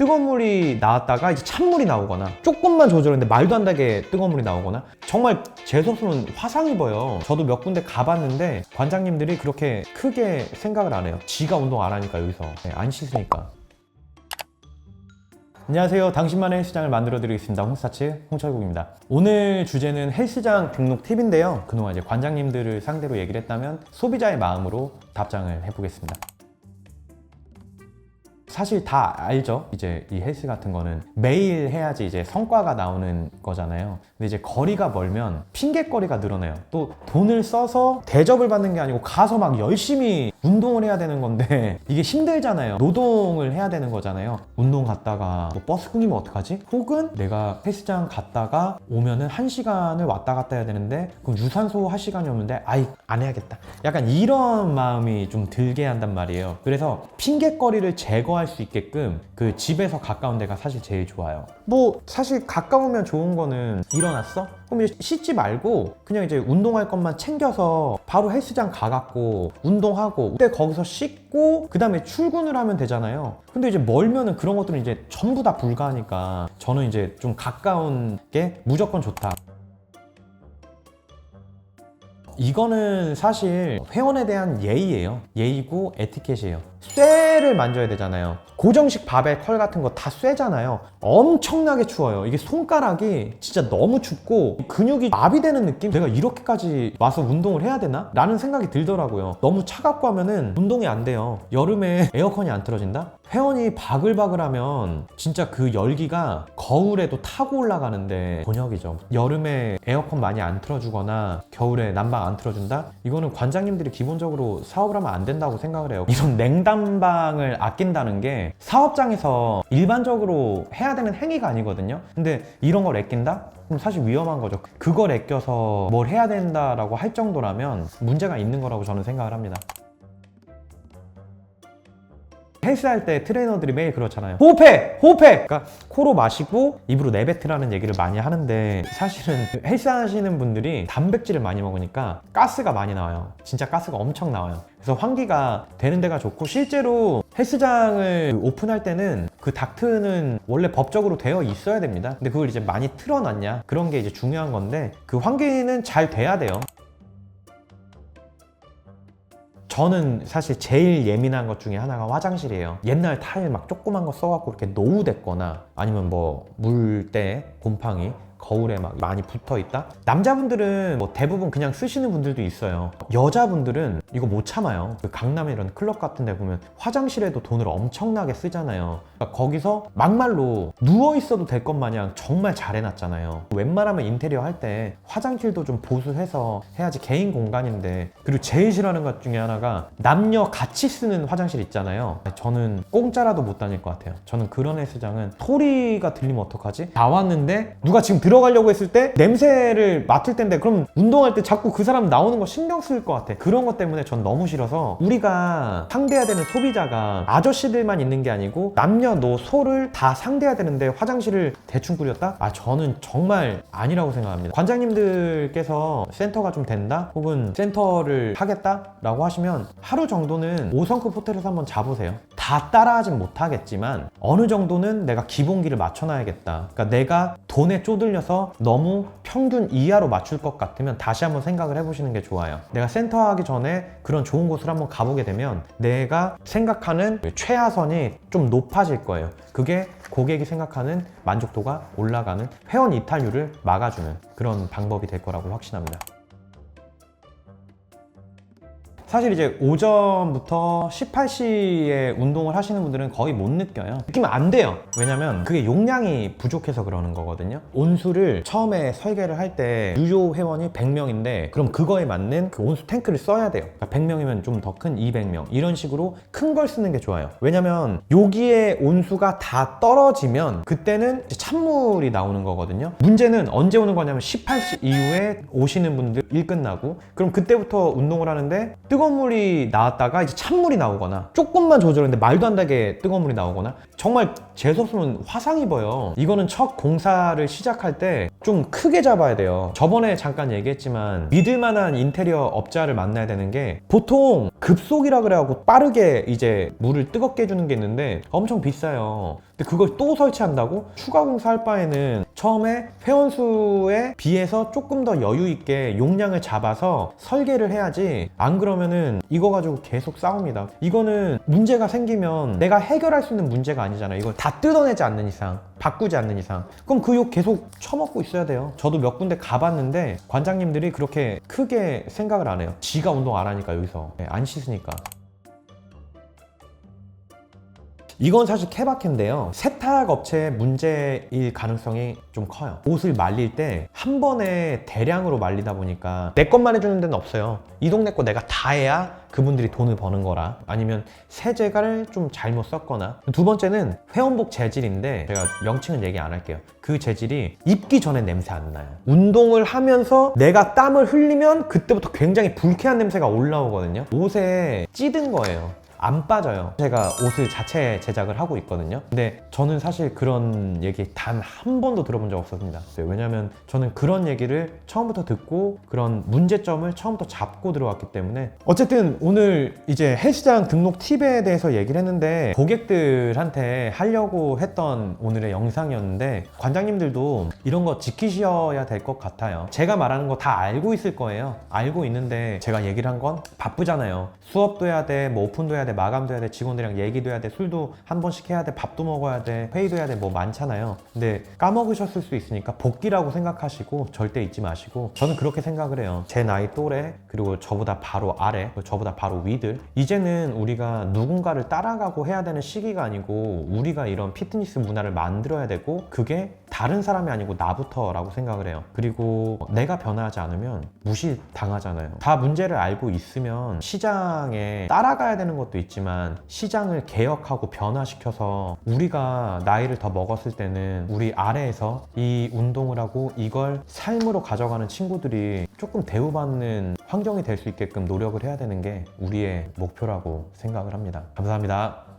뜨거운 물이 나왔다가 이제 찬물이 나오거나 조금만 조절했는데 말도 안 되게 뜨거운 물이 나오거나 정말 재수없으면 화상 입어요. 저도 몇 군데 가봤는데 관장님들이 그렇게 크게 생각을 안 해요. 지가 운동 안 하니까 여기서 안 씻으니까. 안녕하세요. 당신만의 헬스장을 만들어 드리겠습니다. 홈스타츠 홍철국입니다. 오늘 주제는 헬스장 등록 팁인데요. 그동안 이제 관장님들을 상대로 얘기를 했다면 소비자의 마음으로 답장을 해보겠습니다. 사실 다 알죠? 이제 이 헬스 같은 거는 매일 해야지 이제 성과가 나오는 거잖아요. 근데 이제 거리가 멀면 핑계거리가 늘어나요. 또 돈을 써서 대접을 받는 게 아니고 가서 막 열심히 운동을 해야 되는 건데 이게 힘들잖아요. 노동을 해야 되는 거잖아요. 운동 갔다가 뭐 버스 끊기면 어떡하지? 혹은 내가 헬스장 갔다가 오면은 1시간을 왔다 갔다 해야 되는데 그럼 유산소 할 시간이 없는데 아이 안 해야겠다. 약간 이런 마음이 좀 들게 한단 말이에요. 그래서 핑계거리를 제거할 수 있게끔 그 집에서 가까운 데가 사실 제일 좋아요. 뭐 사실 가까우면 좋은 거는 일어났어? 그럼 이제 씻지 말고 그냥 이제 운동할 것만 챙겨서 바로 헬스장 가갖고 운동하고 그때 거기서 씻고 그 다음에 출근을 하면 되잖아요. 근데 이제 멀면은 그런 것들은 이제 전부 다 불가하니까 저는 이제 좀 가까운 게 무조건 좋다. 이거는 사실 회원에 대한 예의예요. 예의고 에티켓이에요. 쇠를 만져야 되잖아요. 고정식 바벨 컬 같은 거 다 쇠잖아요. 엄청나게 추워요. 이게 손가락이 진짜 너무 춥고 근육이 마비되는 느낌? 내가 이렇게까지 와서 운동을 해야 되나? 라는 생각이 들더라고요. 너무 차갑고 하면은 운동이 안 돼요. 여름에 에어컨이 안 틀어진다? 회원이 바글바글하면 진짜 그 열기가 거울에도 타고 올라가는데 곤욕이죠. 여름에 에어컨 많이 안 틀어주거나 겨울에 난방 안 틀어준다? 이거는 관장님들이 기본적으로 사업을 하면 안 된다고 생각을 해요. 이런 냉난방을 아낀다는 게 사업장에서 일반적으로 해야 되는 행위가 아니거든요. 근데 이런 걸 아낀다? 그럼 사실 위험한 거죠. 그걸 아껴서 뭘 해야 된다라고 할 정도라면 문제가 있는 거라고 저는 생각을 합니다. 헬스할 때 트레이너들이 매일 그렇잖아요. 호흡해! 호흡해! 그러니까 코로 마시고 입으로 내뱉으라는 얘기를 많이 하는데 사실은 헬스 하시는 분들이 단백질을 많이 먹으니까 가스가 많이 나와요. 진짜 가스가 엄청 나와요. 그래서 환기가 되는 데가 좋고 실제로 헬스장을 오픈할 때는 그 닥트는 원래 법적으로 되어 있어야 됩니다. 근데 그걸 이제 많이 틀어놨냐? 그런 게 이제 중요한 건데 그 환기는 잘 돼야 돼요. 저는 사실 제일 예민한 것 중에 하나가 화장실이에요. 옛날 타일 막 조그만 거 써갖고 이렇게 노후됐거나 아니면 뭐 물때 곰팡이 거울에 막 많이 붙어 있다? 남자분들은 뭐 대부분 그냥 쓰시는 분들도 있어요. 여자분들은 이거 못 참아요. 그 강남에 이런 클럽 같은 데 보면 화장실에도 돈을 엄청나게 쓰잖아요. 그러니까 거기서 막말로 누워 있어도 될 것 마냥 정말 잘 해놨잖아요. 웬만하면 인테리어 할 때 화장실도 좀 보수해서 해야지 개인 공간인데. 그리고 제일 싫어하는 것 중에 하나가 남녀 같이 쓰는 화장실 있잖아요. 저는 공짜라도 못 다닐 것 같아요. 저는 그런 헬스장은 소리가 들리면 어떡하지? 나왔는데 누가 지금 들어가려고 했을 때 냄새를 맡을 텐데 그럼 운동할 때 자꾸 그 사람 나오는 거 신경 쓸 것 같아. 그런 것 때문에 전 너무 싫어서 우리가 상대해야 되는 소비자가 아저씨들만 있는 게 아니고 남녀노소를 다 상대해야 되는데 화장실을 대충 꾸렸다? 저는 정말 아니라고 생각합니다. 관장님들께서 센터가 좀 된다? 혹은 센터를 하겠다? 라고 하시면 하루 정도는 5성급 호텔에서 한번 자보세요. 다 따라하진 못하겠지만 어느 정도는 내가 기본기를 맞춰놔야겠다. 그러니까 내가 돈에 쪼들려서 너무 평균 이하로 맞출 것 같으면 다시 한번 생각을 해보시는 게 좋아요. 내가 센터 하기 전에 그런 좋은 곳을 한번 가보게 되면 내가 생각하는 최하선이 좀 높아질 거예요. 그게 고객이 생각하는 만족도가 올라가는 회원 이탈률을 막아주는 그런 방법이 될 거라고 확신합니다. 사실 이제 오전부터 18시에 운동을 하시는 분들은 거의 못 느껴요. 느끼면 안 돼요. 왜냐면 그게 용량이 부족해서 그러는 거거든요. 온수를 처음에 설계를 할 때 유료 회원이 100명인데 그럼 그거에 맞는 그 온수 탱크를 써야 돼요. 그러니까 100명이면 좀 더 큰 200명 이런 식으로 큰 걸 쓰는 게 좋아요. 왜냐면 여기에 온수가 다 떨어지면 그때는 이제 찬물이 나오는 거거든요. 문제는 언제 오는 거냐면 18시 이후에 오시는 분들 일 끝나고 그럼 그때부터 운동을 하는데 뜨거운 물이 나왔다가 이제 찬물이 나오거나 조금만 조절했는데 말도 안 되게 뜨거운 물이 나오거나 정말 재수없으면 화상 입어요. 이거는 첫 공사를 시작할 때 좀 크게 잡아야 돼요. 저번에 잠깐 얘기했지만 믿을 만한 인테리어 업자를 만나야 되는 게 보통 급속이라 그래갖고 빠르게 이제 물을 뜨겁게 해주는 게 있는데 엄청 비싸요. 근데 그걸 또 설치한다고? 추가 공사할 바에는 처음에 회원수에 비해서 조금 더 여유 있게 용량을 잡아서 설계를 해야지, 안 그러면은 이거 가지고 계속 싸웁니다. 이거는 문제가 생기면 내가 해결할 수 있는 문제가 아니잖아요. 이걸 다 뜯어내지 않는 이상, 바꾸지 않는 이상. 그럼 그 욕 계속 처먹고 있어야 돼요. 저도 몇 군데 가봤는데 관장님들이 그렇게 크게 생각을 안 해요. 지가 운동 안 하니까, 여기서 안 씻으니까. 이건 사실 케바케인데요. 세탁 업체의 문제일 가능성이 좀 커요. 옷을 말릴 때 한 번에 대량으로 말리다 보니까 내 것만 해주는 데는 없어요. 이 동네 거 내가 다 해야 그분들이 돈을 버는 거라, 아니면 세제가를 좀 잘못 썼거나. 두 번째는 회원복 재질인데 제가 명칭은 얘기 안 할게요. 그 재질이 입기 전에 냄새 안 나요. 운동을 하면서 내가 땀을 흘리면 그때부터 굉장히 불쾌한 냄새가 올라오거든요. 옷에 찌든 거예요. 안 빠져요. 제가 옷을 자체 제작을 하고 있거든요. 근데 저는 사실 그런 얘기 단 한 번도 들어본 적 없었습니다. 왜냐면 저는 그런 얘기를 처음부터 듣고 그런 문제점을 처음부터 잡고 들어왔기 때문에. 어쨌든 오늘 이제 헬스장 등록 팁에 대해서 얘기를 했는데, 고객들한테 하려고 했던 오늘의 영상이었는데, 관장님들도 이런 거 지키셔야 될 것 같아요. 제가 말하는 거 다 알고 있을 거예요. 알고 있는데 제가 얘기를 한 건 바쁘잖아요. 수업도 해야 돼, 뭐 오픈도 해야 돼, 마감도 해야 돼, 직원들이랑 얘기도 해야 돼, 술도 한 번씩 해야 돼, 밥도 먹어야 돼, 회의도 해야 돼, 뭐 많잖아요. 근데 까먹으셨을 수 있으니까 복귀라고 생각하시고 절대 잊지 마시고, 저는 그렇게 생각을 해요. 제 나이 또래, 그리고 저보다 바로 아래, 저보다 바로 위들, 이제는 우리가 누군가를 따라가고 해야 되는 시기가 아니고 우리가 이런 피트니스 문화를 만들어야 되고, 그게 다른 사람이 아니고 나부터 라고 생각을 해요. 그리고 내가 변화하지 않으면 무시당하잖아요. 다 문제를 알고 있으면 시장에 따라가야 되는 것도 있지만, 시장을 개혁하고 변화시켜서 우리가 나이를 더 먹었을 때는 우리 아래에서 이 운동을 하고 이걸 삶으로 가져가는 친구들이 조금 대우받는 환경이 될 수 있게끔 노력을 해야 되는 게 우리의 목표라고 생각을 합니다. 감사합니다.